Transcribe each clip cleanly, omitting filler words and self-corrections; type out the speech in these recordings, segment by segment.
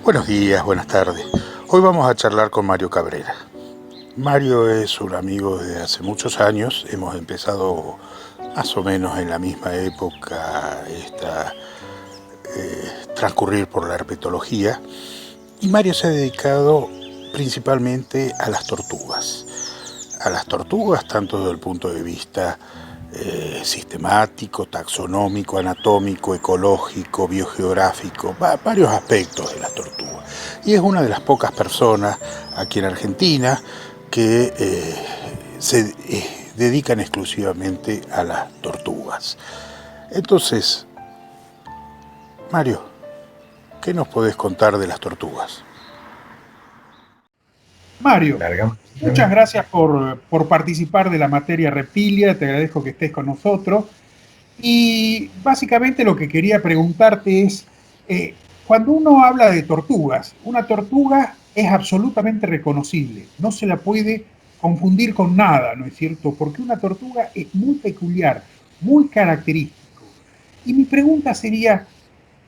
Buenos días, buenas tardes. Hoy vamos a charlar con Mario Cabrera. Mario es un amigo de hace muchos años, hemos empezado más o menos en la misma época transcurrir por la herpetología, y Mario se ha dedicado principalmente a las tortugas tanto desde el punto de vista sistemático, taxonómico, anatómico, ecológico, biogeográfico, varios aspectos de las tortugas. Y es una de las pocas personas aquí en Argentina que se dedican exclusivamente a las tortugas. Entonces, Mario, ¿qué nos podés contar de las tortugas? Mario, Largamos. muchas gracias por participar de la materia reptilia, te agradezco que estés con nosotros. Y básicamente lo que quería preguntarte es, cuando uno habla de tortugas, una tortuga es absolutamente reconocible, no se la puede confundir con nada, ¿no es cierto? Porque una tortuga es muy peculiar, muy característico. Y mi pregunta sería,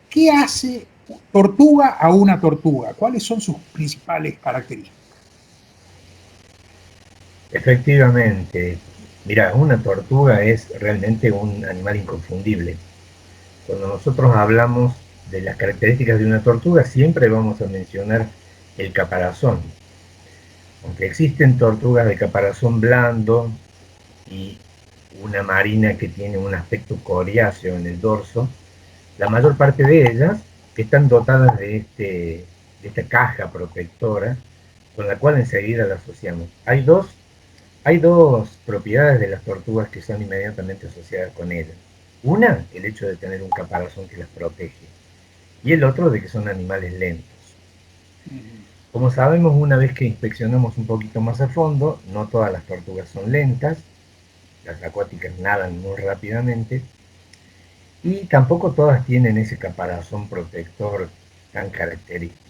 ¿qué hace tortuga a una tortuga? ¿Cuáles son sus principales características? Efectivamente, mira, una tortuga es realmente un animal inconfundible. Cuando nosotros hablamos de las características de una tortuga, siempre vamos a mencionar el caparazón. Aunque existen tortugas de caparazón blando y una marina que tiene un aspecto coriáceo en el dorso, la mayor parte de ellas están dotadas de esta caja protectora con la cual enseguida la asociamos. Hay dos propiedades de las tortugas que son inmediatamente asociadas con ellas. Una, el hecho de tener un caparazón que las protege. Y el otro, de que son animales lentos. Como sabemos, una vez que inspeccionamos un poquito más a fondo, no todas las tortugas son lentas. Las acuáticas nadan muy rápidamente. Y tampoco todas tienen ese caparazón protector tan característico.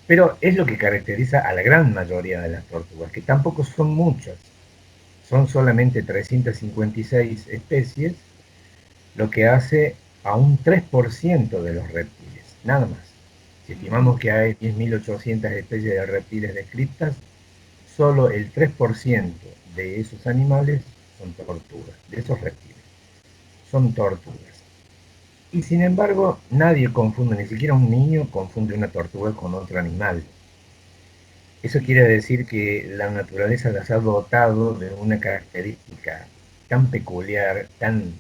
Pero es lo que caracteriza a la gran mayoría de las tortugas, que tampoco son muchas. Son solamente 356 especies, lo que hace a un 3% de los reptiles, nada más. Si estimamos que hay 10.800 especies de reptiles descritas, solo el 3% de esos animales son tortugas, de esos reptiles. Son tortugas. Y sin embargo, nadie confunde, ni siquiera un niño confunde una tortuga con otro animal. Eso quiere decir que la naturaleza las ha dotado de una característica tan peculiar, tan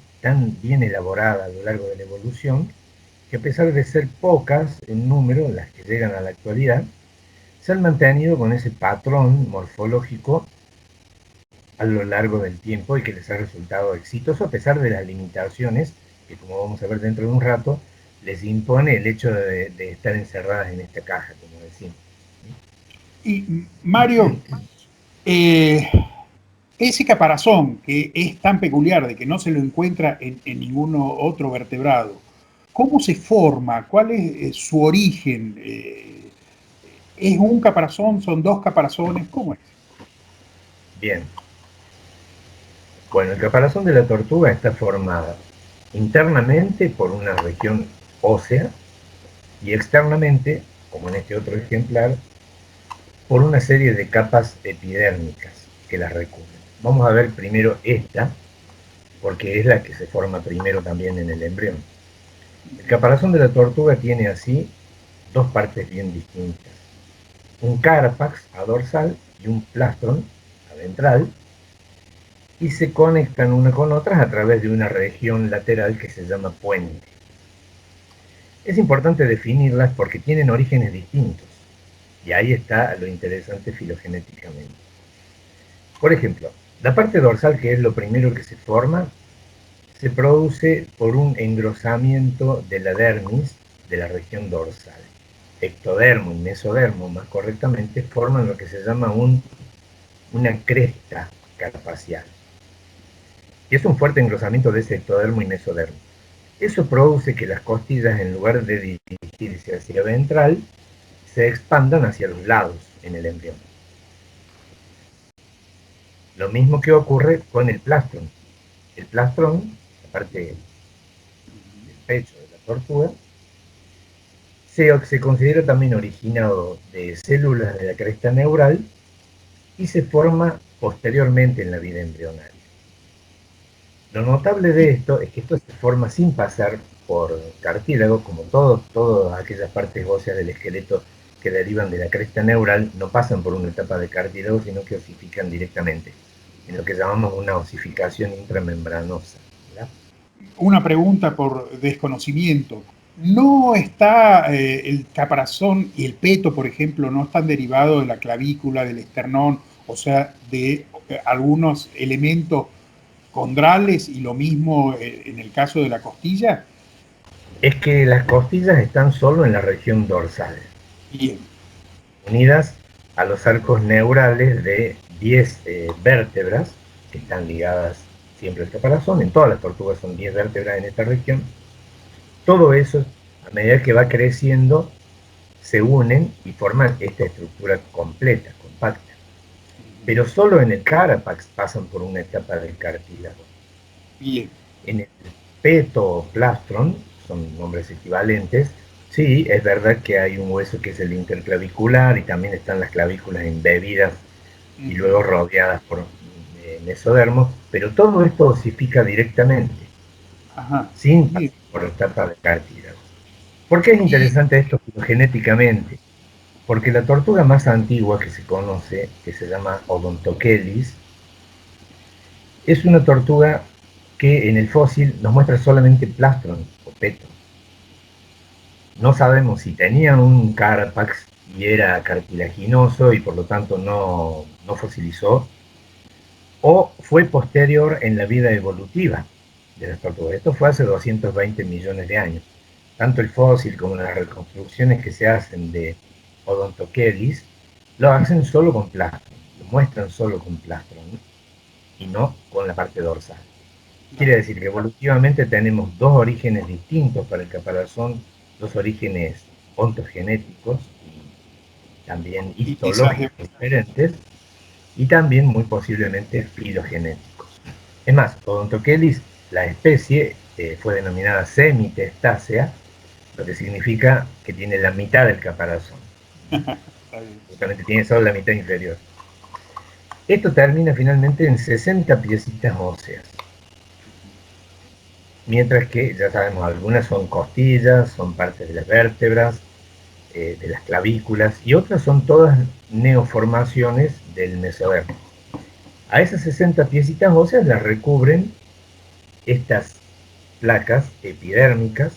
bien elaborada a lo largo de la evolución, que a pesar de ser pocas en número las que llegan a la actualidad, se han mantenido con ese patrón morfológico a lo largo del tiempo y que les ha resultado exitoso a pesar de las limitaciones que, como vamos a ver dentro de un rato, les impone el hecho de estar encerradas en esta caja, como decimos. Y Mario, eh, ese caparazón que es tan peculiar de que no se lo encuentra en ningún otro vertebrado, ¿cómo se forma? ¿Cuál es su origen? ¿Es un caparazón? ¿Son dos caparazones? ¿Cómo es? Bien, bueno, el caparazón de la tortuga está formada internamente por una región ósea y externamente, como en este otro ejemplar, por una serie de capas epidérmicas que la recubren. Vamos a ver primero esta, porque es la que se forma primero también en el embrión. El caparazón de la tortuga tiene así dos partes bien distintas. Un carapax dorsal y un plastron ventral, y se conectan una con otras a través de una región lateral que se llama puente. Es importante definirlas porque tienen orígenes distintos, y ahí está lo interesante filogenéticamente. Por ejemplo, la parte dorsal, que es lo primero que se forma, se produce por un engrosamiento de la dermis de la región dorsal. Ectodermo y mesodermo, más correctamente, forman lo que se llama una cresta carapacial. Y es un fuerte engrosamiento de ese ectodermo y mesodermo. Eso produce que las costillas, en lugar de dirigirse hacia ventral, se expandan hacia los lados en el embrión. Lo mismo que ocurre con el plastrón. El plastrón, la parte del pecho de la tortuga, se considera también originado de células de la cresta neural y se forma posteriormente en la vida embrionaria. Lo notable de esto es que esto se forma sin pasar por cartílago, como todas aquellas partes óseas del esqueleto que derivan de la cresta neural no pasan por una etapa de cartílago, sino que osifican directamente, en lo que llamamos una osificación intramembranosa, ¿verdad? Una pregunta por desconocimiento. ¿No está el caparazón y el peto, por ejemplo, no están derivados de la clavícula, del esternón, o sea, de algunos elementos condrales y lo mismo en el caso de la costilla? Es que las costillas están solo en la región dorsal, Bien. unidas a los arcos neurales de 10 vértebras que están ligadas siempre al caparazón. En todas las tortugas son 10 vértebras en esta región. Todo eso, a medida que va creciendo, se unen y forman esta estructura completa, compacta. Pero solo en el carapax pasan por una etapa del cartílago. Bien. En el petoplastron, son nombres equivalentes, sí, es verdad que hay un hueso que es el interclavicular y también están las clavículas embebidas y luego rodeadas por mesodermos, pero todo esto osifica directamente, Ajá. sin pasar Bien. por la etapa de cartílago. ¿Por qué es Y, interesante esto genéticamente? Porque la tortuga más antigua que se conoce, que se llama Odontochelis, es una tortuga que en el fósil nos muestra solamente plastron o peto. No sabemos si tenía un carapax y era cartilaginoso y por lo tanto no fosilizó, o fue posterior en la vida evolutiva de las tortugas. Esto fue hace 220 millones de años. Tanto el fósil como las reconstrucciones que se hacen de Odontochelis lo hacen solo con plastron, lo muestran solo con plastron, ¿no? Y no con la parte dorsal. Quiere decir que evolutivamente tenemos dos orígenes distintos para el caparazón, dos orígenes ontogenéticos y también y quizás, histológicos diferentes, y también muy posiblemente filogenéticos. Es más, Odontochelis, la especie, fue denominada semitestácea, lo que significa que tiene la mitad del caparazón. Justamente tiene solo la mitad inferior. Esto termina finalmente en 60 piecitas óseas. Mientras que, ya sabemos, algunas son costillas, son partes de las vértebras, de las clavículas, y otras son todas neoformaciones del mesodermo. A esas 60 piecitas óseas las recubren estas placas epidérmicas,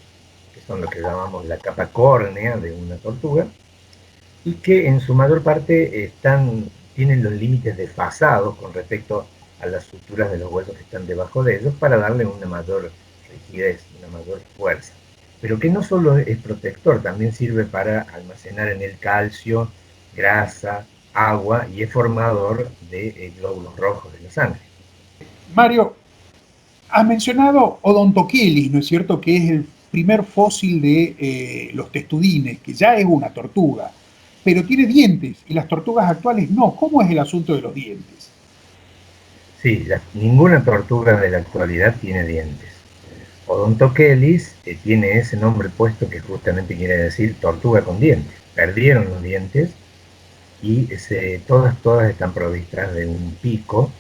que son lo que llamamos la capa córnea de una tortuga, y que en su mayor parte tienen los límites desfasados con respecto a las suturas de los huesos que están debajo de ellos para darle una mayor rigidez, una mayor fuerza. Pero que no solo es protector, también sirve para almacenar en el calcio, grasa, agua y es formador de glóbulos rojos de la sangre. Mario, has mencionado Odontochelis, ¿no es cierto? Que es el primer fósil de los testudines, que ya es una tortuga, pero tiene dientes y las tortugas actuales no. ¿Cómo es el asunto de los dientes? Sí, ninguna tortuga de la actualidad tiene dientes. Odontochelis tiene ese nombre puesto que justamente quiere decir tortuga con dientes. Perdieron los dientes y todas están provistas de un pico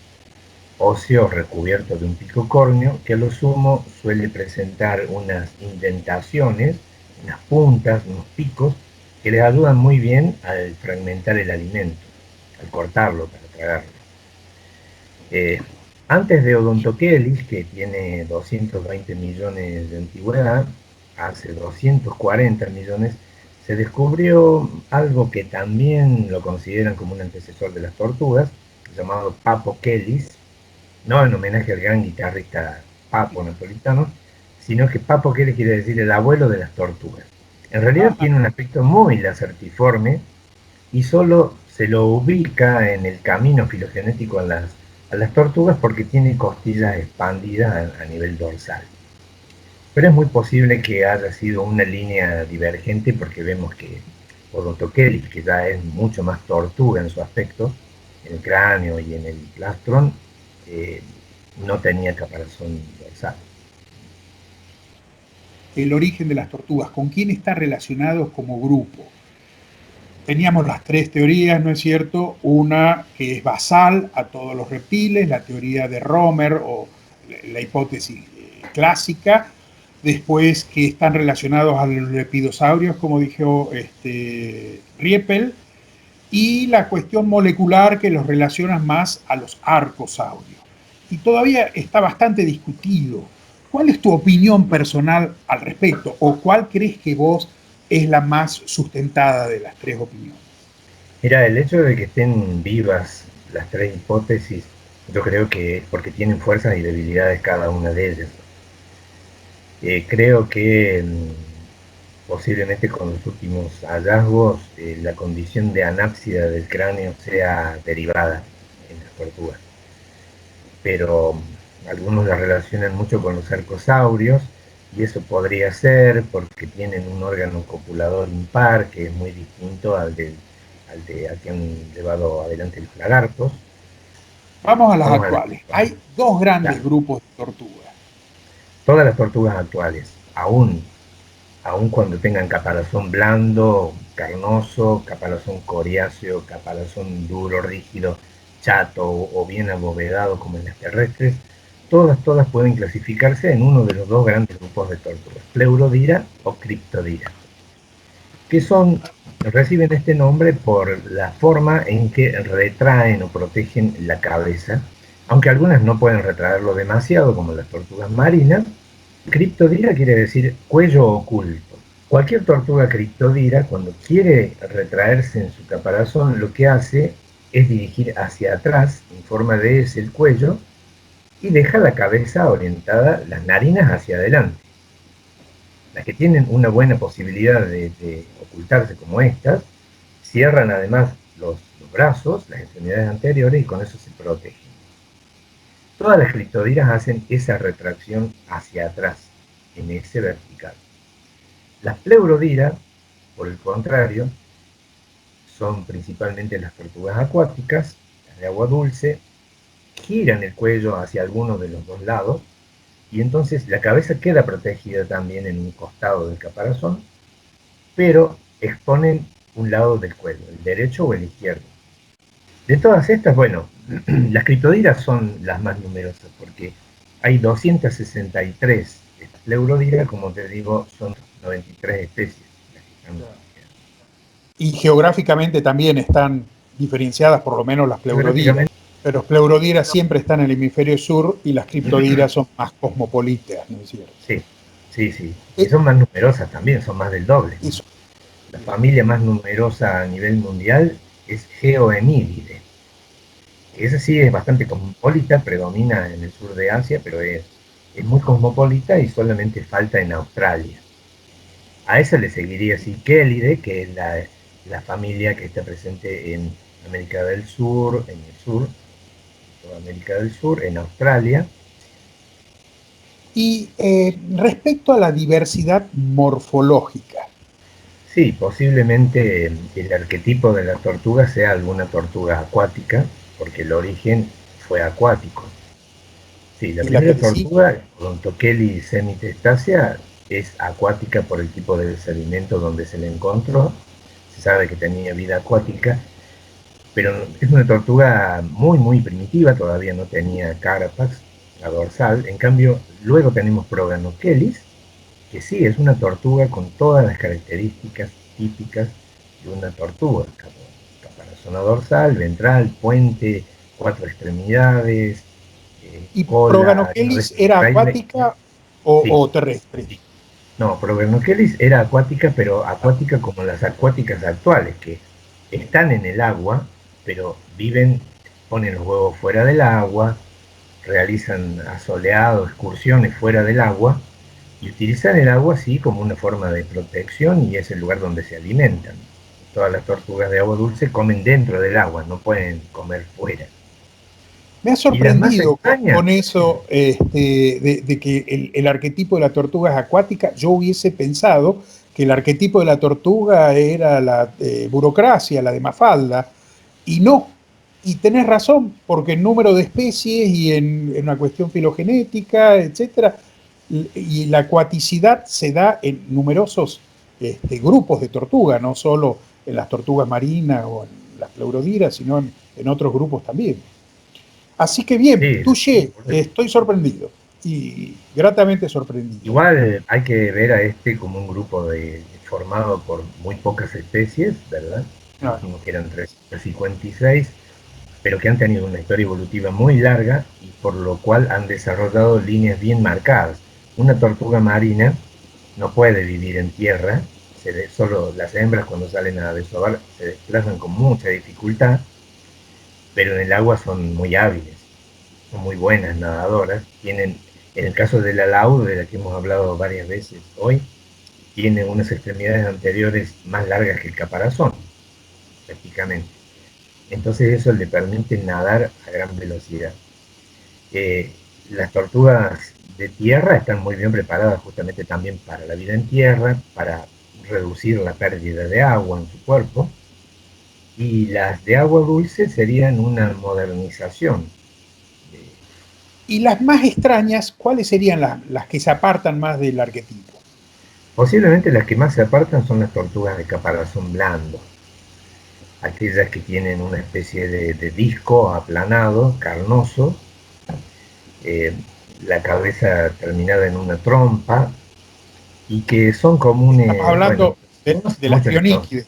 óseo recubierto de un pico córneo que a lo sumo suele presentar unas indentaciones, unas puntas, unos picos que les ayudan muy bien al fragmentar el alimento, al cortarlo para tragarlo. Eh, Antes de Odontochelis, que tiene 220 millones de antigüedad, hace 240 millones, se descubrió algo que también lo consideran como un antecesor de las tortugas, llamado Papochelis, no en homenaje al gran guitarrista Papo napolitano, sino que Papochelis quiere decir el abuelo de las tortugas. En realidad Ajá. tiene un aspecto muy lacertiforme y solo se lo ubica en el camino filogenético a las tortugas porque tiene costillas expandidas a nivel dorsal. Pero es muy posible que haya sido una línea divergente porque vemos que Odontochelis, que ya es mucho más tortuga en su aspecto, en el cráneo y en el plastron, no tenía caparazón dorsal. el origen de las tortugas, con quién están relacionados como grupo. Teníamos las tres teorías, ¿no es cierto? Una que es basal a todos los reptiles, la teoría de Romer o la hipótesis clásica. Después que están relacionados a los lepidosaurios, como dijo Riepel, y la cuestión molecular que los relaciona más a los arcosaurios. Y todavía está bastante discutido. ¿Cuál es tu opinión personal al respecto? ¿O cuál crees que vos es la más sustentada de las tres opiniones? Mira, el hecho de que estén vivas las tres hipótesis, yo creo que es porque tienen fuerzas y debilidades cada una de ellas. Creo que posiblemente con los últimos hallazgos la condición de anápsida del cráneo sea derivada en las tortugas. Pero algunos la relacionan mucho con los arcosaurios y eso podría ser porque tienen un órgano copulador impar que es muy distinto al que han llevado adelante los lagartos. Vamos a las actuales. Hay dos grandes grupos de tortugas. Todas las tortugas actuales, aún cuando tengan caparazón blando, carnoso, caparazón coriáceo, caparazón duro, rígido, chato o bien abovedado como en las terrestres, todas pueden clasificarse en uno de los dos grandes grupos de tortugas, Pleurodira o Cryptodira, que reciben este nombre por la forma en que retraen o protegen la cabeza, aunque algunas no pueden retraerlo demasiado, como las tortugas marinas. Criptodira quiere decir cuello oculto. Cualquier tortuga criptodira, cuando quiere retraerse en su caparazón, lo que hace es dirigir hacia atrás, en forma de S, el cuello, y deja la cabeza orientada, las narinas hacia adelante. Las que tienen una buena posibilidad de ocultarse como estas, cierran además los brazos, las extremidades anteriores, y con eso se protegen. Todas las criptodiras hacen esa retracción hacia atrás, en ese vertical. Las pleurodira, por el contrario, son principalmente las tortugas acuáticas, las de agua dulce, giran el cuello hacia alguno de los dos lados, y entonces la cabeza queda protegida también en un costado del caparazón, pero exponen un lado del cuello, el derecho o el izquierdo. De todas estas, bueno, las criptodiras son las más numerosas porque hay 263. Las pleurodira, como te digo, son 93 especies. Y geográficamente también están diferenciadas, por lo menos las pleurodiras. Pero los pleurodiras siempre están en el hemisferio sur y las criptodiras son más cosmopolitas, ¿no es cierto? Sí. Y son más numerosas también, son más del doble. Eso. La familia más numerosa a nivel mundial es Geoemílidae. Esa sí es bastante cosmopolita, predomina en el sur de Asia, pero es muy cosmopolita y solamente falta en Australia. A esa le seguiría Cichelidae, que es la familia que está presente en América del Sur, en el sur, toda América del Sur, en Australia. Y respecto a la diversidad morfológica. Sí, posiblemente el arquetipo de la tortuga sea alguna tortuga acuática, porque el origen fue acuático. Sí, la primera tortuga, Odontochelys semitestacea, es acuática por el tipo de sedimento donde se le encontró. Se sabe que tenía vida acuática, pero es una tortuga muy primitiva, todavía no tenía carapax, la dorsal. En cambio, luego tenemos Proganochelys, que sí, es una tortuga con todas las características típicas de una tortuga. Caparazón dorsal, ventral, puente, 4 extremidades. ¿Y Proganochelys era acuática o terrestre? Sí. No, Proganochelys era acuática, pero acuática como las acuáticas actuales, que están en el agua, pero ponen los huevos fuera del agua, realizan asoleado, excursiones fuera del agua, y utilizan el agua así como una forma de protección y es el lugar donde se alimentan. Todas las tortugas de agua dulce comen dentro del agua, no pueden comer fuera. Me ha sorprendido con eso de que el arquetipo de la tortuga es acuática. Yo hubiese pensado que el arquetipo de la tortuga era la burocracia, la de Mafalda, y no. Y tenés razón, porque en número de especies y en una cuestión filogenética, etcétera, y la acuaticidad se da en numerosos grupos de tortuga, no solo en las tortugas marinas o en las pleurodíras, sino en otros grupos también. Así que bien, Sí, Touché, estoy sorprendido y gratamente sorprendido. igual hay que ver a este como un grupo formado por muy pocas especies, ¿verdad? Claro. Dijimos que eran 356, pero que han tenido una historia evolutiva muy larga y por lo cual han desarrollado líneas bien marcadas. Una tortuga marina no puede vivir en tierra, solo las hembras cuando salen a desovar se desplazan con mucha dificultad, pero en el agua son muy hábiles, son muy buenas nadadoras, tienen, en el caso de la laúd, de la que hemos hablado varias veces hoy, tiene unas extremidades anteriores más largas que el caparazón, prácticamente. Entonces eso le permite nadar a gran velocidad. Eh, las tortugas de tierra están muy bien preparadas justamente también para la vida en tierra, para reducir la pérdida de agua en su cuerpo, y las de agua dulce serían una modernización. Y las más extrañas, ¿cuáles serían las que se apartan más del arquetipo? Posiblemente las que más se apartan son las tortugas de caparazón blando, aquellas que tienen una especie de disco aplanado, carnoso, eh, la cabeza terminada en una trompa, y que son Estamos comunes, bueno, hablando de las muchas que son, trioníquides.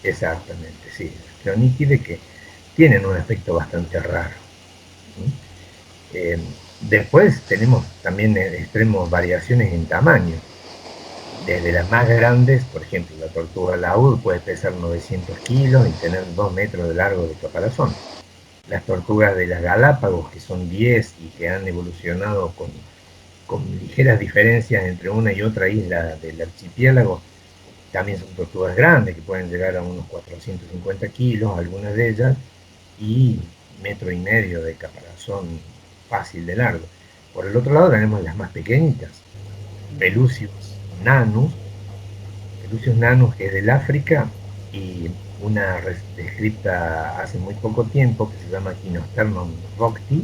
exactamente, sí, cleoníquides que tienen un aspecto bastante raro. Después tenemos también extremos variaciones en tamaño. Desde las más grandes, por ejemplo, la tortuga laúd puede pesar 900 kilos y tener 2 metros de largo de caparazón. Las tortugas de las Galápagos, que son 10 y que han evolucionado con ligeras diferencias entre una y otra isla del archipiélago, también son tortugas grandes que pueden llegar a unos 450 kilos, algunas de ellas, y 1,5 metros de caparazón fácil de largo. Por el otro lado tenemos las más pequeñitas, Pelusius nanus, Pelusius nanus que es del África, y una descrita hace muy poco tiempo que se llama Kinosternum rocti.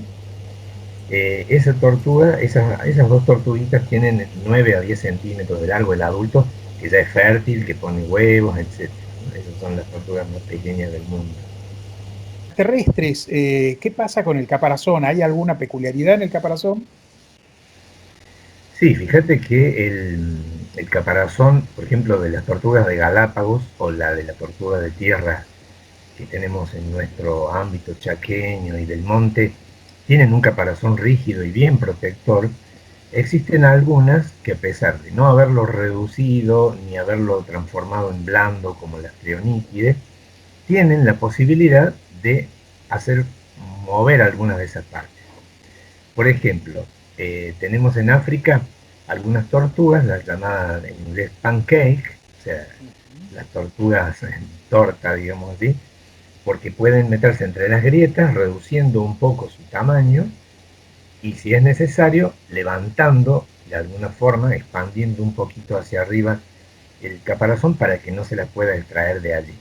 Esa tortuga, esas dos tortuguitas tienen 9 a 10 centímetros de largo el adulto, que ya es fértil, que pone huevos, etc. Esas son las tortugas más pequeñas del mundo. Terrestres, ¿qué pasa con el caparazón? ¿Hay alguna peculiaridad en el caparazón? Sí, fíjate que el caparazón, por ejemplo, de las tortugas de Galápagos o la de la tortuga de tierra que tenemos en nuestro ámbito chaqueño y del monte, tienen un caparazón rígido y bien protector. Existen algunas que, a pesar de no haberlo reducido ni haberlo transformado en blando como las trioníquides, tienen la posibilidad de hacer mover algunas de esas partes. Por ejemplo, tenemos en África algunas tortugas, las llamadas en inglés pancake, o sea, las tortugas en torta, digamos así, porque pueden meterse entre las grietas, reduciendo un poco su tamaño y, si es necesario, levantando de alguna forma, expandiendo un poquito hacia arriba el caparazón para que no se la pueda extraer de allí.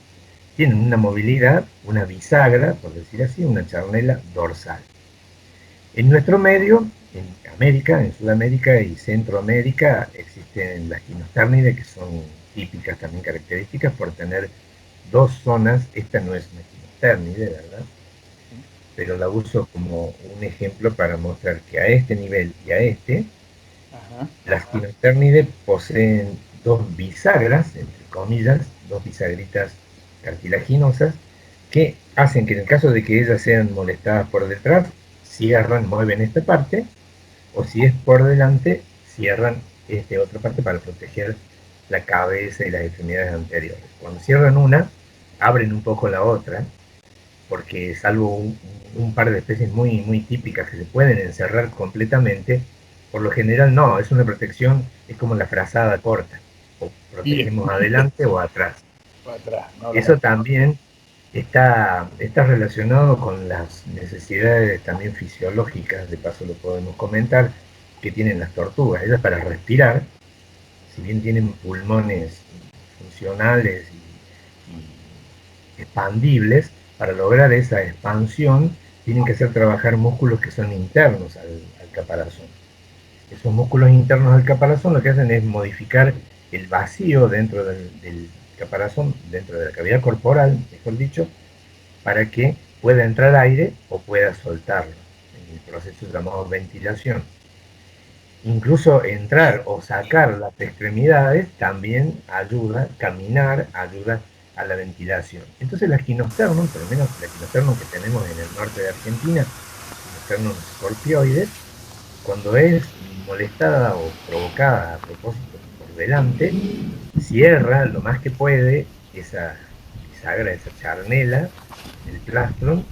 Tienen una movilidad, una bisagra, por decir así, una charnela dorsal. En nuestro medio, en América, en Sudamérica y Centroamérica, existen las quinostérnides, que son típicas, también características por tener dos zonas. Esta no es una quinostérnide, ¿verdad? Pero la uso como un ejemplo para mostrar que a este nivel y a este, Ajá. las quinostérnides poseen dos bisagras, entre comillas, dos bisagritas cartilaginosas, que hacen que, en el caso de que ellas sean molestadas por detrás, cierran, mueven esta parte, o si es por delante, cierran esta otra parte para proteger la cabeza y las extremidades anteriores. Cuando cierran una, abren un poco la otra, porque salvo un par de especies muy, muy típicas que se pueden encerrar completamente, por lo general no, es una protección, es como la frazada corta, o Bien. protegemos adelante o atrás. Para atrás, no Eso también está relacionado con las necesidades también fisiológicas, de paso lo podemos comentar, que tienen las tortugas. Ellas, para respirar, si bien tienen pulmones funcionales y expandibles, para lograr esa expansión tienen que hacer trabajar músculos que son internos al caparazón. Esos músculos internos del caparazón lo que hacen es modificar el vacío dentro del caparazón, dentro de la cavidad corporal, mejor dicho, para que pueda entrar aire o pueda soltarlo en el proceso llamado ventilación. Incluso entrar o sacar las extremidades también ayuda, caminar ayuda a la ventilación. Entonces la quinosternum, por lo menos la quinosternum que tenemos en el norte de Argentina, quinosternum scorpioides, cuando es molestada o provocada a propósito por delante, cierra lo más que puede esa bisagra, esa charnela del plastron,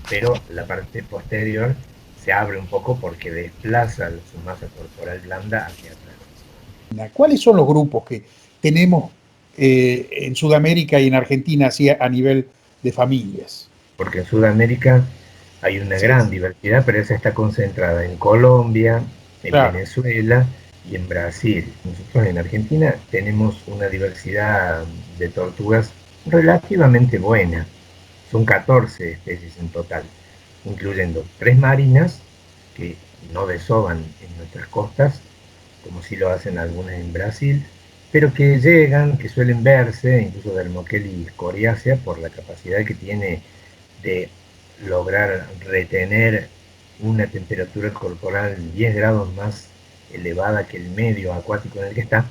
pero la parte posterior se abre un poco porque desplaza su masa corporal blanda hacia atrás. ¿Cuáles son los grupos que tenemos en Sudamérica y en Argentina así a nivel de familias? Porque en Sudamérica hay una gran diversidad, pero esa está concentrada en Colombia, en Claro. Venezuela y en Brasil. Nosotros en Argentina tenemos una diversidad de tortugas relativamente buena. Son 14 especies en total, incluyendo 3 marinas que no desovan en nuestras costas, como sí lo hacen algunas en Brasil, pero que llegan, que suelen verse, incluso Dermochelys coriacea, por la capacidad que tiene de lograr retener una temperatura corporal 10 grados más elevada que el medio acuático en el que está,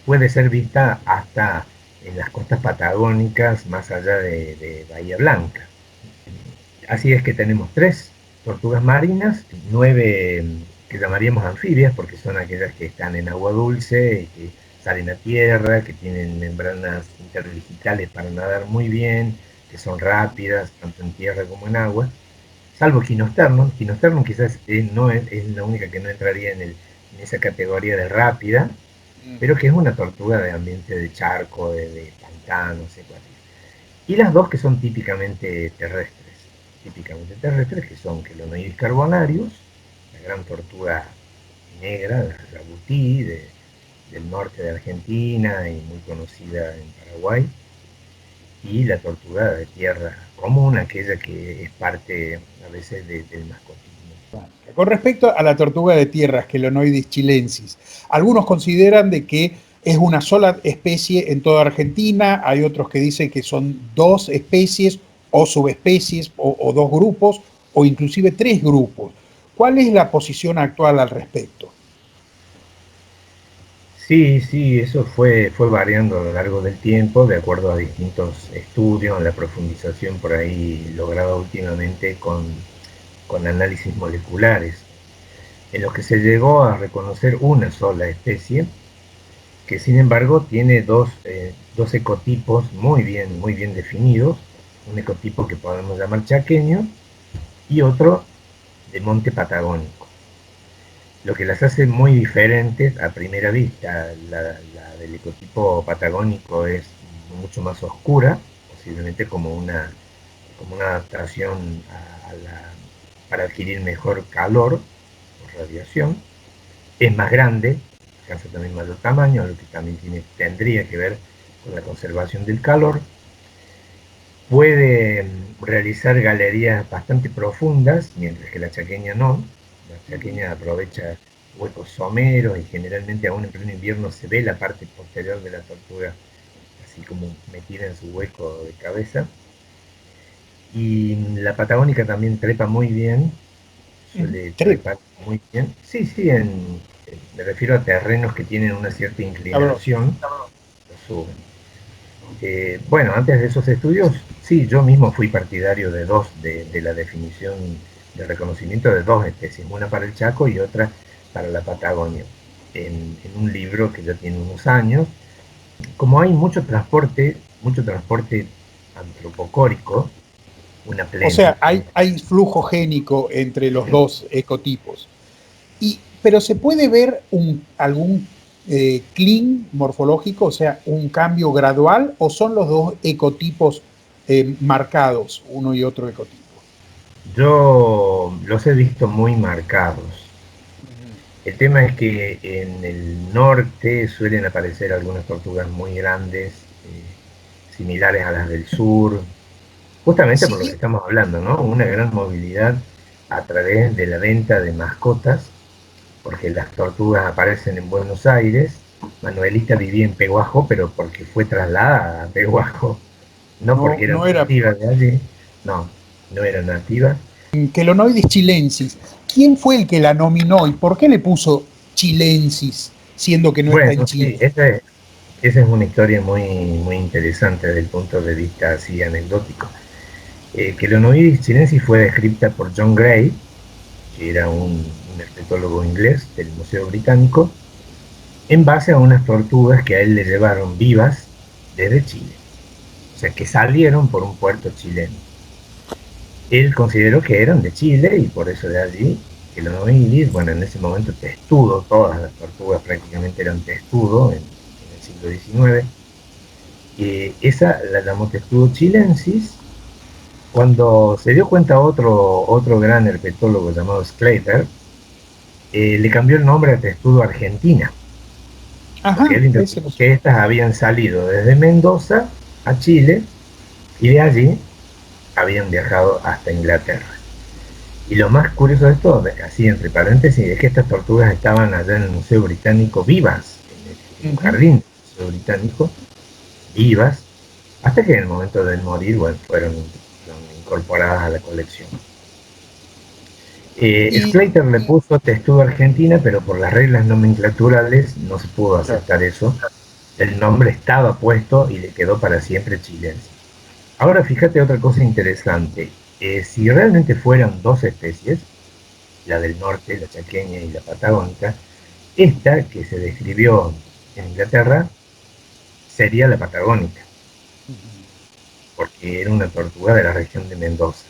puede ser vista hasta en las costas patagónicas más allá de Bahía Blanca. Así es que tenemos 3 tortugas marinas, 9 que llamaríamos anfibias, porque son aquellas que están en agua dulce, y que salen a tierra, que tienen membranas interdigitales para nadar muy bien, que son rápidas, tanto en tierra como en agua, salvo Quinosternum. Quinosternum quizás no es la única que no entraría en esa categoría de rápida, pero que es una tortuga de ambiente de charco, de pantanos, y las dos que son típicamente terrestres, que son Chelonoidis carbonarius, la gran tortuga negra, la rabutí, del norte de Argentina y muy conocida en Paraguay, y la tortuga de tierra común, aquella que es parte a veces del mascotismo. Con respecto a la tortuga de tierra, Schelenoidis chilensis, algunos consideran de que es una sola especie en toda Argentina, hay otros que dicen que son 2 especies o subespecies o 2 grupos o inclusive 3 grupos. ¿Cuál es la posición actual al respecto? Sí, sí, eso fue variando a lo largo del tiempo, de acuerdo a distintos estudios, la profundización por ahí lograda últimamente con análisis moleculares, en los que se llegó a reconocer una sola especie, que sin embargo tiene dos ecotipos muy bien definidos, un ecotipo que podemos llamar chaqueño y otro de monte patagónico. Lo que las hace muy diferentes a primera vista, la del ecotipo patagónico es mucho más oscura, posiblemente como una adaptación para adquirir mejor calor o radiación. Es más grande, alcanza también mayor tamaño, lo que también tendría que ver con la conservación del calor. Puede realizar galerías bastante profundas, mientras que la chaqueña no. La chaqueña aprovecha huecos someros y generalmente aún en pleno invierno se ve la parte posterior de la tortuga así como metida en su hueco de cabeza. Y la patagónica también trepa muy bien, suele trepar muy bien. Sí, sí, me refiero a terrenos que tienen una cierta inclinación, lo suben. Bueno, antes de esos estudios, sí, yo mismo fui partidario de la definición de reconocimiento de 2 especies, una para el Chaco y otra para la Patagonia, en un libro que ya tiene unos años. Como hay mucho transporte antropocórico, una O sea, plenitud. hay flujo génico entre los 2 ecotipos. Pero se puede ver algún clean morfológico, o sea, un cambio gradual, o son los 2 ecotipos marcados, uno y otro ecotipo. Yo los he visto muy marcados. El tema es que en el norte suelen aparecer algunas tortugas muy grandes, similares a las del sur, justamente por lo que Sí, estamos hablando, ¿no? Una gran movilidad a través de la venta de mascotas porque las tortugas aparecen en Buenos Aires. Manuelita vivía en Peguajo, pero porque fue trasladada a Peguajo, no No, porque era no era nativa de allí, no, no era nativa. Chelonoidis chilensis. ¿Quién fue el que la nominó y por qué le puso chilensis, siendo que no está en Bueno, sí, Chile? esa es una historia muy, muy interesante desde el punto de vista así anecdótico. Chelonoidis chilensis fue descrita por John Gray, que era un herpetólogo inglés del Museo Británico, en base a unas tortugas que a él le llevaron vivas desde Chile, o sea, que salieron por un puerto chileno. Él consideró que eran de Chile y por eso de allí Chelonoidis, bueno, en ese momento testudo, todas las tortugas prácticamente eran testudo en el siglo XIX. Esa la llamó testudo chilensis. Cuando se dio cuenta otro gran herpetólogo llamado Sclater, le cambió el nombre a testudo argentina, porque Ajá, él ese interpretó que estas habían salido desde Mendoza a Chile y de allí habían viajado hasta Inglaterra. Y lo más curioso de esto, así entre paréntesis, es que estas tortugas estaban allá en el Museo Británico vivas, en un jardín del Museo Británico, vivas, hasta que en el momento de morir, bueno, fueron incorporadas a la colección. Sclater le puso testudo argentina, pero por las reglas nomenclaturales no se pudo aceptar eso. El nombre estaba puesto y le quedó para siempre chilense. Ahora fíjate otra cosa interesante. Si realmente fueran dos especies, la del norte, la chaqueña y la patagónica, esta que se describió en Inglaterra sería la patagónica, porque era una tortuga de la región de Mendoza.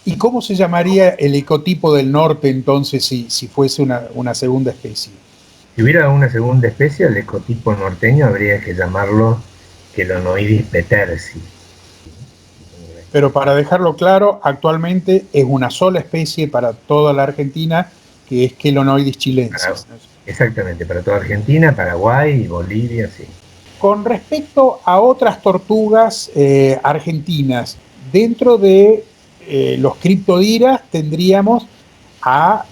¿Y cómo se llamaría el ecotipo del norte entonces si fuese una segunda especie? Si hubiera una segunda especie, el ecotipo norteño habría que llamarlo Chelonoidis petersi. Pero para dejarlo claro, actualmente es una sola especie para toda la Argentina, que es Chelonoidis chilensis. Exactamente, para toda Argentina, Paraguay y Bolivia, sí. Con respecto a otras tortugas argentinas, dentro de los criptodiras tendríamos a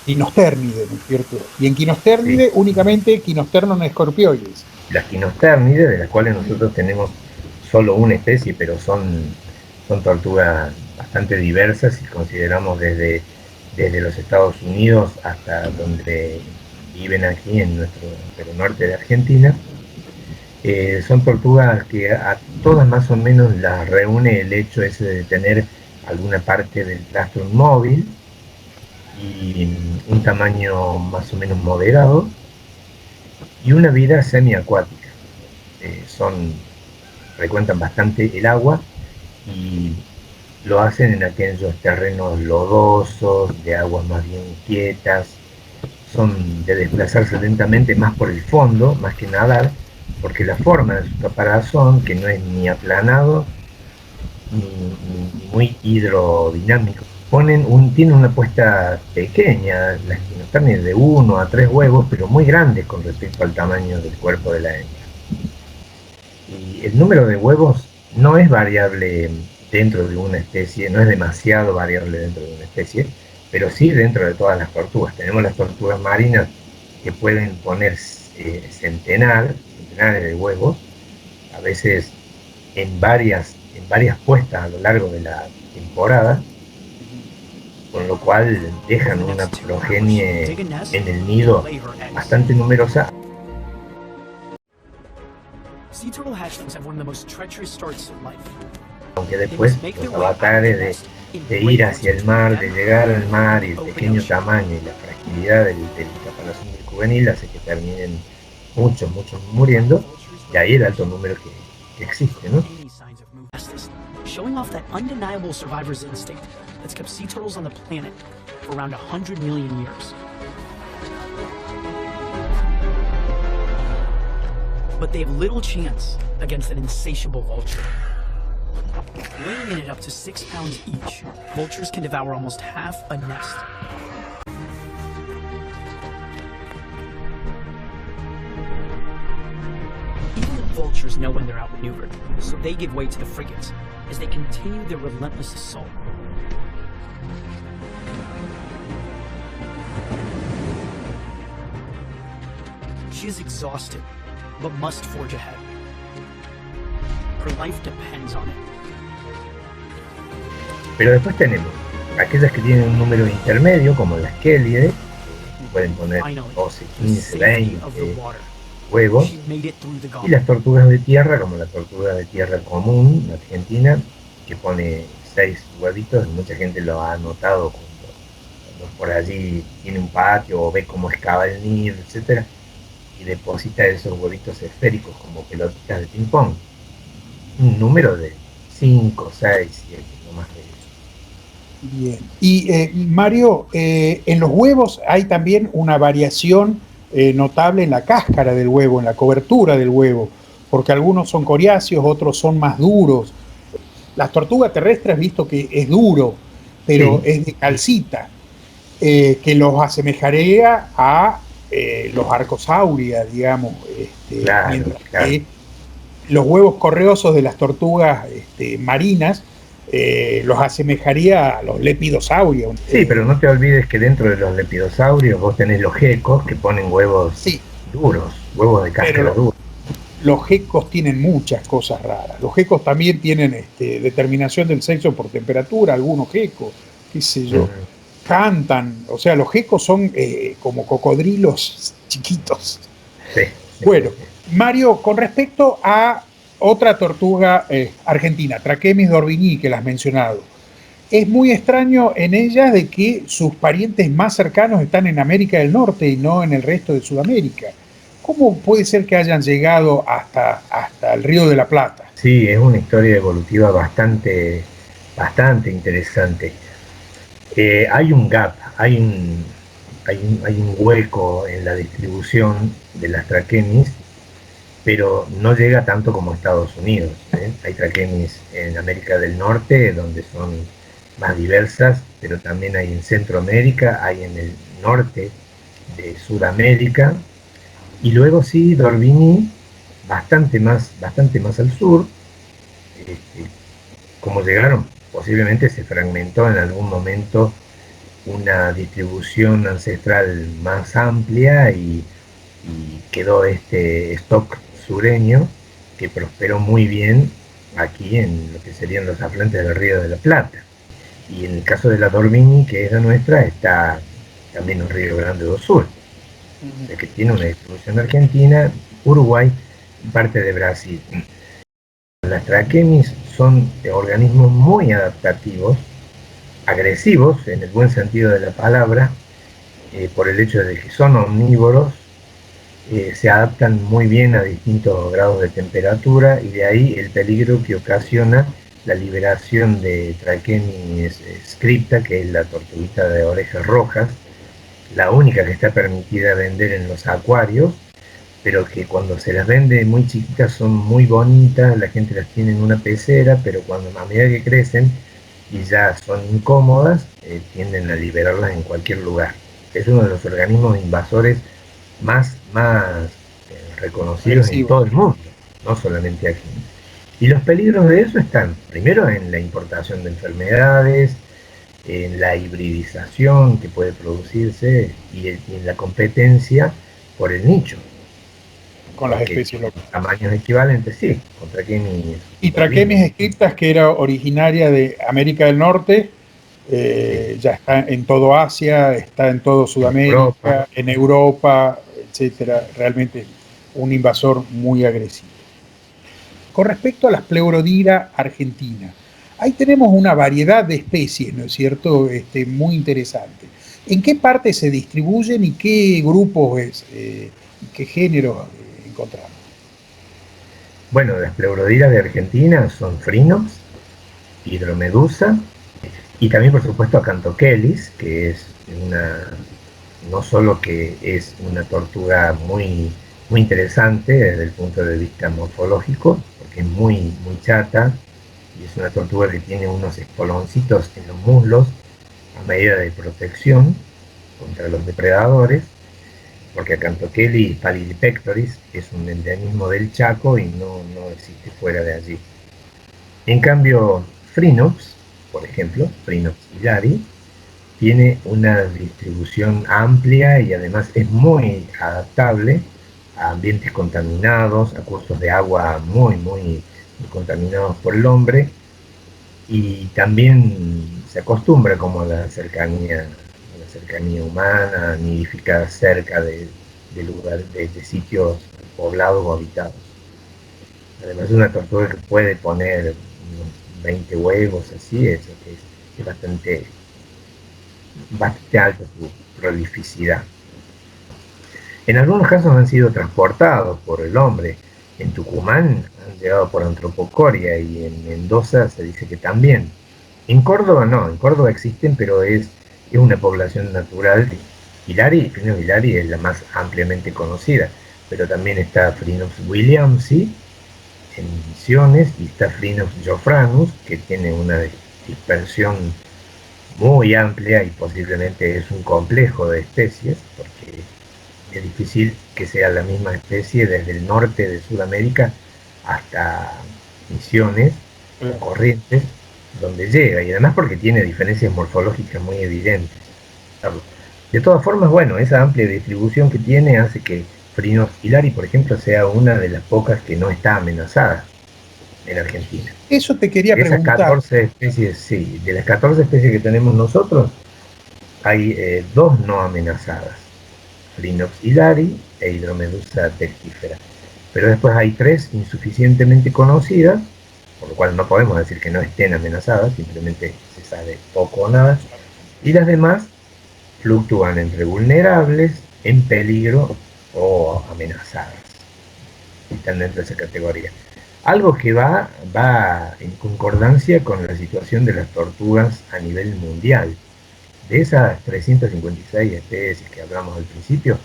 Quinosternide, ¿no es cierto? Y en Quinosternide únicamente Quinosternon scorpioides. Las Quinosternide, de las cuales nosotros tenemos solo una especie, pero son tortugas bastante diversas si consideramos desde los Estados Unidos hasta donde viven aquí en nuestro norte de Argentina. Son tortugas que a todas más o menos las reúne el hecho ese de tener alguna parte del plastron móvil y un tamaño más o menos moderado y una vida semiacuática. Frecuentan bastante el agua y lo hacen en aquellos terrenos lodosos, de aguas más bien quietas. Son de desplazarse lentamente más por el fondo, más que nadar, porque la forma de su caparazón, que no es ni aplanado ni muy hidrodinámico, tienen una puesta pequeña, las Quinosternide de 1 a 3 huevos, pero muy grandes con respecto al tamaño del cuerpo de la hembra. Y el número de huevos no es variable dentro de una especie, no es demasiado variable dentro de una especie, pero sí dentro de todas las tortugas. Tenemos las tortugas marinas que pueden poner centenares de huevos, a veces en varias puestas a lo largo de la temporada, con lo cual dejan una progenie en el nido bastante numerosa. Aunque después los avatares de ir hacia el mar, de llegar al mar y el pequeño tamaño y la fragilidad del caparazón del juvenil hace que terminen muchos muriendo, y ahí el alto número que existe, ¿no? Showing off that undeniable survivor's instinct that's kept sea turtles on the planet for around 100 million years. But they have little chance against an insatiable vulture. Weighing in at up to 6 pounds each, vultures can devour almost half a nest. Even the vultures know when they're outmaneuvered, so they give way to the frigates as they continue their relentless assault. She is exhausted, but must forge ahead. Her life depends on it. Pero después tenemos aquellas que tienen un número intermedio, como las Kélides, pueden poner Finally, 12, the 15, safety 20 of the water. huevos. She made it through the Y gauntlet. las tortugas de tierra, como la tortuga de tierra común, argentina, que pone 6 huevitos, y mucha gente lo ha notado cuando por allí tiene un patio o ve cómo excava el nido, etcétera, y deposita esos huevitos esféricos como pelotitas de ping pong. Un número de 5, 6, 7, no más de eso. Bien. Y Mario, en los huevos hay también una variación notable en la cáscara del huevo, en la cobertura del huevo, porque algunos son coriáceos, otros son más duros. Las tortugas terrestres, visto que es duro, pero Sí. es de calcita, que los asemejaría a los arcosauria, digamos, Claro, mientras claro. que los huevos correosos de las tortugas marinas los asemejaría a los lepidosauria. Sí, pero no te olvides que dentro de los lepidosaurios vos tenés los gecos que ponen huevos Sí, duros, huevos de cáscara Pero- dura. los gecos tienen muchas cosas raras. Los gecos también tienen determinación del sexo por temperatura, algunos gecos, qué sé yo, cantan. O sea, los gecos son como cocodrilos chiquitos. Sí. Bueno, Mario, con respecto a otra tortuga argentina, Trachemis d'Orbigny, que la has mencionado, es muy extraño en ellas de que sus parientes más cercanos están en América del Norte y no en el resto de Sudamérica. ¿Cómo puede ser que hayan llegado hasta el Río de la Plata? Sí, es una historia evolutiva bastante interesante. Hay un gap, hay un hueco en la distribución de las traquemis, pero no llega tanto como Estados Unidos. Hay traquemis en América del Norte, donde son más diversas, pero también hay en Centroamérica, hay en el norte de Sudamérica, y luego sí, d'Orbigny, bastante más al sur. Como llegaron, posiblemente se fragmentó en algún momento una distribución ancestral más amplia y quedó este stock sureño que prosperó muy bien aquí en lo que serían los afluentes del Río de la Plata. Y en el caso de la d'Orbigny, que es la nuestra, está también en Río Grande do Sul, o sea que tiene una distribución argentina, Uruguay y parte de Brasil. Las traquemis son organismos muy adaptativos, agresivos en el buen sentido de la palabra, por el hecho de que son omnívoros, se adaptan muy bien a distintos grados de temperatura, y de ahí el peligro que ocasiona la liberación de Trachemis scripta, que es la tortuguita de orejas rojas, la única que está permitida vender en los acuarios, pero que cuando se las vende muy chiquitas son muy bonitas, la gente las tiene en una pecera, pero cuando a medida que crecen y ya son incómodas, tienden a liberarlas en cualquier lugar. Es uno de los organismos invasores más reconocidos en todo el mundo, no solamente aquí. Y los peligros de eso están, primero, en la importación de enfermedades, en la hibridización que puede producirse y en la competencia por el nicho. Con las especies locales. Tamaños equivalentes, sí, con Trachemis. Y Trachemis scriptas, que era originaria de América del Norte, ya está en todo Asia, está en todo Sudamérica, en Europa, etcétera. Realmente un invasor muy agresivo. Con respecto a las Pleurodira argentinas, ahí tenemos una variedad de especies, ¿no es cierto? Muy interesante. ¿En qué parte se distribuyen y qué grupos qué géneros encontramos? Bueno, las Pleurodira de Argentina son Phrynops, Hidromedusa, y también por supuesto Acanthochelis, que es no solo que es una tortuga muy interesante desde el punto de vista morfológico, porque es muy chata, y es una tortuga que tiene unos espoloncitos en los muslos a medida de protección contra los depredadores, porque Acanthochelis pallidipectoris es un endemismo del Chaco y no existe fuera de allí. En cambio, Phrynops, por ejemplo, Phrynops hillari, tiene una distribución amplia y además es muy adaptable a ambientes contaminados, a cursos de agua muy contaminados por el hombre, y también se acostumbra como a la cercanía humana, nidifica cerca de lugares, de sitios poblados o habitados. Además, una tortuga que puede poner unos 20 huevos, así es bastante alta su prolificidad. En algunos casos han sido transportados por el hombre. En Tucumán han llegado por antropocoria, y en Mendoza se dice que también. En Córdoba no, en Córdoba existen, pero es una población natural. Phrynops hilari es la más ampliamente conocida, pero también está Phrynops williamsi en Misiones, y está Phrynops geoffranus, que tiene una dispersión muy amplia y posiblemente es un complejo de especies, porque es difícil que sea la misma especie desde el norte de Sudamérica hasta Misiones o Corrientes, donde llega, y además porque tiene diferencias morfológicas muy evidentes. De todas formas, bueno, esa amplia distribución que tiene hace que Phrynops hilari, por ejemplo, sea una de las pocas que no está amenazada en Argentina. Eso te quería De esas preguntar. 14 especies, sí, de las 14 especies que tenemos nosotros, hay 2 no amenazadas: Phrynops hilari e Hydromedusa textífera. Pero después hay 3 insuficientemente conocidas, por lo cual no podemos decir que no estén amenazadas, simplemente se sabe poco o nada, y las demás fluctúan entre vulnerables, en peligro o amenazadas. Están dentro de esa categoría. Algo que va en concordancia con la situación de las tortugas a nivel mundial. De esas 356 especies que hablamos al principio,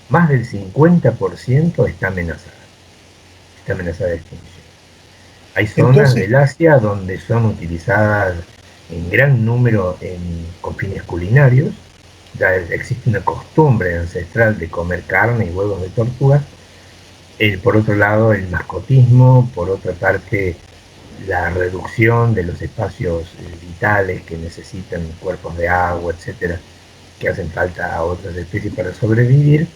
más del 50% está amenazada de extinción. Hay zonas del Asia donde son utilizadas en gran número con fines culinarios. Ya existe una costumbre ancestral de comer carne y huevos de tortuga. Por otro lado, el mascotismo. Por otra parte, la reducción de los espacios vitales que necesitan cuerpos de agua, etcétera, que hacen falta a otras especies para sobrevivir.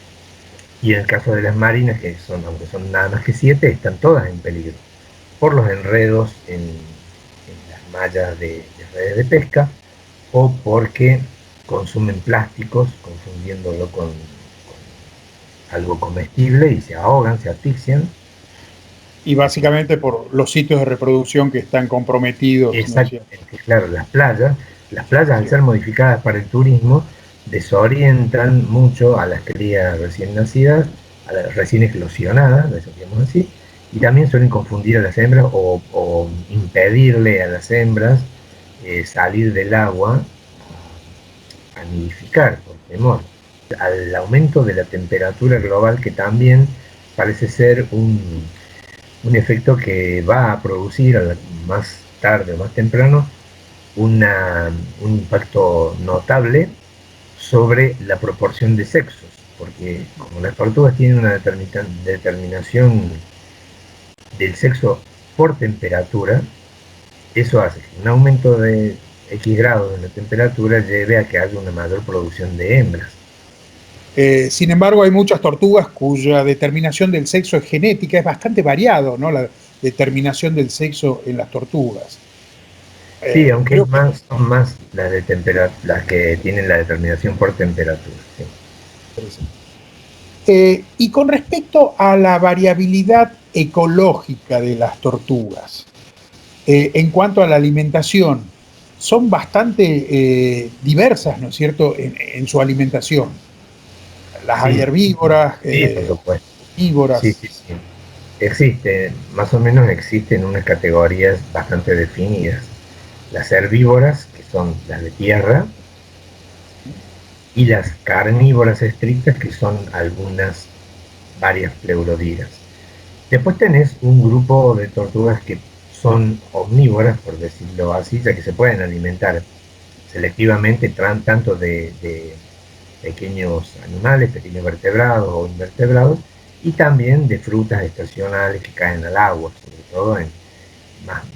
Y en el caso de las marinas, que son, aunque son nada más que 7, están todas en peligro por los enredos en las mallas de redes de pesca, o porque consumen plásticos confundiéndolo con algo comestible y se ahogan, se asfixian. Y básicamente por los sitios de reproducción que están comprometidos. Exactamente, ¿no? Claro, las playas al ser modificadas para el turismo, desorientan mucho a las crías recién nacidas, a las recién eclosionadas, decíamos así, y también suelen confundir a las hembras o impedirle a las hembras salir del agua a nidificar por temor al aumento de la temperatura global, que también parece ser un efecto que va a producir más tarde o más temprano un impacto notable sobre la proporción de sexos, porque como las tortugas tienen una determinación del sexo por temperatura, eso hace que un aumento de X grados en la temperatura lleve a que haya una mayor producción de hembras. Sin embargo, hay muchas tortugas cuya determinación del sexo es genética, es bastante variado, ¿no? La determinación del sexo en las tortugas. Sí, aunque son más las que tienen la determinación por temperatura. Sí. Y con respecto a la variabilidad ecológica de las tortugas, en cuanto a la alimentación, son bastante diversas, ¿no es cierto?, en su alimentación. Las hay herbívoras, por supuesto. Herbívoras. Sí. Más o menos existen unas categorías bastante definidas. Las herbívoras, que son las de tierra, y las carnívoras estrictas, que son varias pleurodiras. Después tenés un grupo de tortugas que son omnívoras, por decirlo así, ya que se pueden alimentar selectivamente tanto de pequeños animales, pequeños vertebrados o invertebrados, y también de frutas estacionales que caen al agua, sobre todo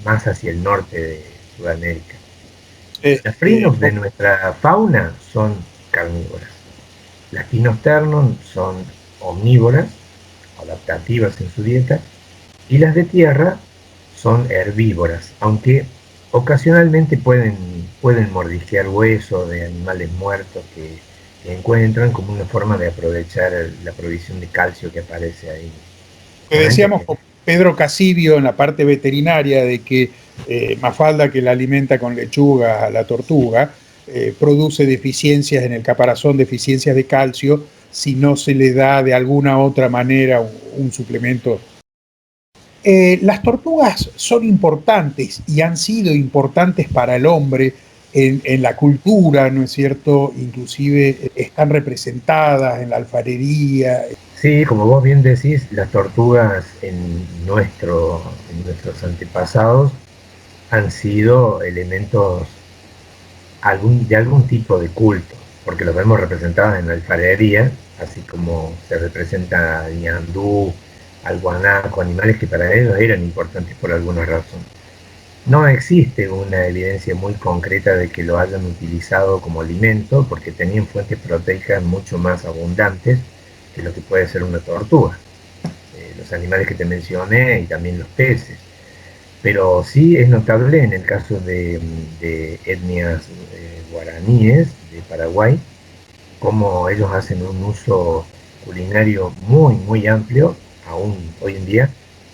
más hacia el norte de Sudamérica. Las Phrynops de nuestra fauna son carnívoras. Las Pinosternum son omnívoras, adaptativas en su dieta, y las de tierra son herbívoras, aunque ocasionalmente pueden mordisquear huesos de animales muertos que encuentran como una forma de aprovechar la provisión de calcio que aparece ahí. Que decíamos con Pedro Casibio en la parte veterinaria de que Mafalda, que la alimenta con lechuga a la tortuga, produce deficiencias en el caparazón, deficiencias de calcio, si no se le da de alguna otra manera un suplemento. Las tortugas son importantes y han sido importantes para el hombre en la cultura, ¿no es cierto? Inclusive están representadas en la alfarería. Sí, como vos bien decís, las tortugas en nuestros antepasados han sido elementos de algún tipo de culto, porque los vemos representados en la alfarería, así como se representa al ñandú, al guanaco, animales que para ellos eran importantes por alguna razón. No existe una evidencia muy concreta de que lo hayan utilizado como alimento, porque tenían fuentes proteicas mucho más abundantes que lo que puede ser una tortuga. Los animales que te mencioné y también los peces. Pero sí es notable en el caso de etnias guaraníes de Paraguay, cómo ellos hacen un uso culinario muy, muy amplio, aún hoy en día,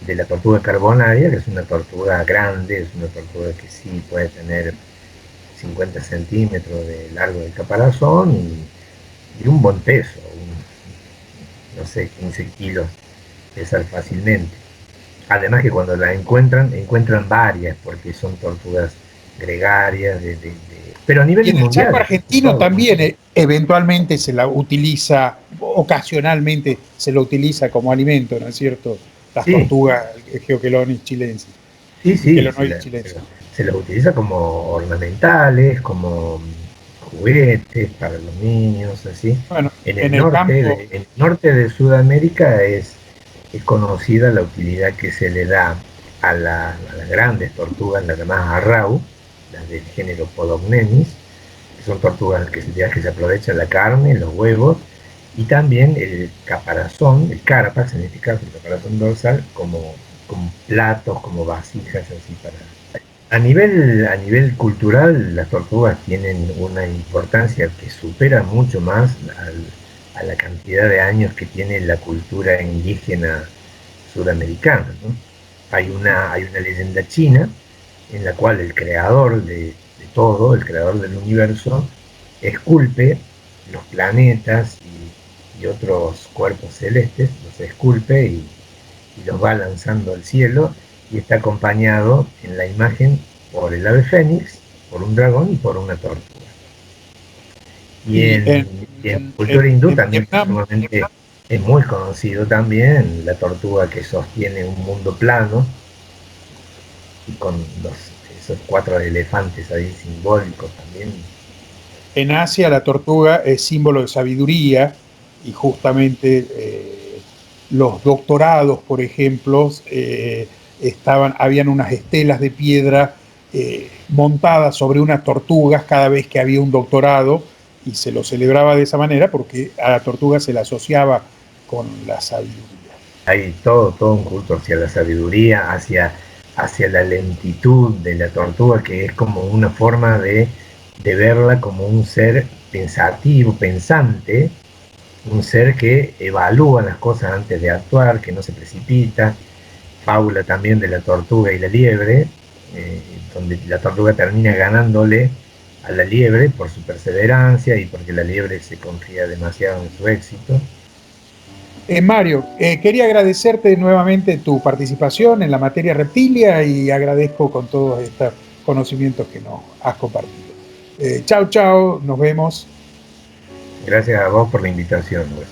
de la tortuga carbonaria, que es una tortuga grande, es una tortuga que sí puede tener 50 centímetros de largo del caparazón y un buen peso, no sé, 15 kilos, pesar fácilmente. Además que cuando la encuentran varias, porque son tortugas gregarias, pero a nivel y en el mundial. Chaco argentino también eventualmente se la utiliza, ocasionalmente se lo utiliza como alimento, ¿no es cierto? Las Sí, tortugas geoquelonis chilenses. sí, sí, Chilenses. se los utiliza como ornamentales, como juguetes para los niños, así. Bueno, En en el el norte campo, en el norte de Sudamérica es conocida la utilidad que se le da a las grandes tortugas, las llamadas arrau, las del género Podocnemis, que son tortugas que se aprovechan la carne, los huevos, y también el caparazón, el carapax en este caso, el caparazón dorsal, como platos, como vasijas, así para... a nivel cultural, las tortugas tienen una importancia que supera mucho más a la cantidad de años que tiene la cultura indígena sudamericana, ¿no? Hay una leyenda china en la cual el creador de todo, el creador del universo, esculpe los planetas y otros cuerpos celestes, los esculpe y los va lanzando al cielo, y está acompañado en la imagen por el ave fénix, por un dragón y por una tortuga. Y en cultura hindú también Vietnam, es muy conocido también la tortuga que sostiene un mundo plano y con esos 4 elefantes ahí simbólicos también. en Asia la tortuga es símbolo de sabiduría y justamente los doctorados, por ejemplo, habían unas estelas de piedra montadas sobre unas tortugas cada vez que había un doctorado y se lo celebraba de esa manera porque a la tortuga se la asociaba con la sabiduría. Hay todo un culto hacia la sabiduría, hacia la lentitud de la tortuga, que es como una forma de verla como un ser pensativo, pensante, un ser que evalúa las cosas antes de actuar, que no se precipita. Fábula también de la tortuga y la liebre, donde la tortuga termina ganándole a la liebre por su perseverancia y porque la liebre se confía demasiado en su éxito. Mario, quería agradecerte nuevamente tu participación en la materia reptilia y agradezco con todos estos conocimientos que nos has compartido. Chao, nos vemos. Gracias a vos por la invitación, Wes.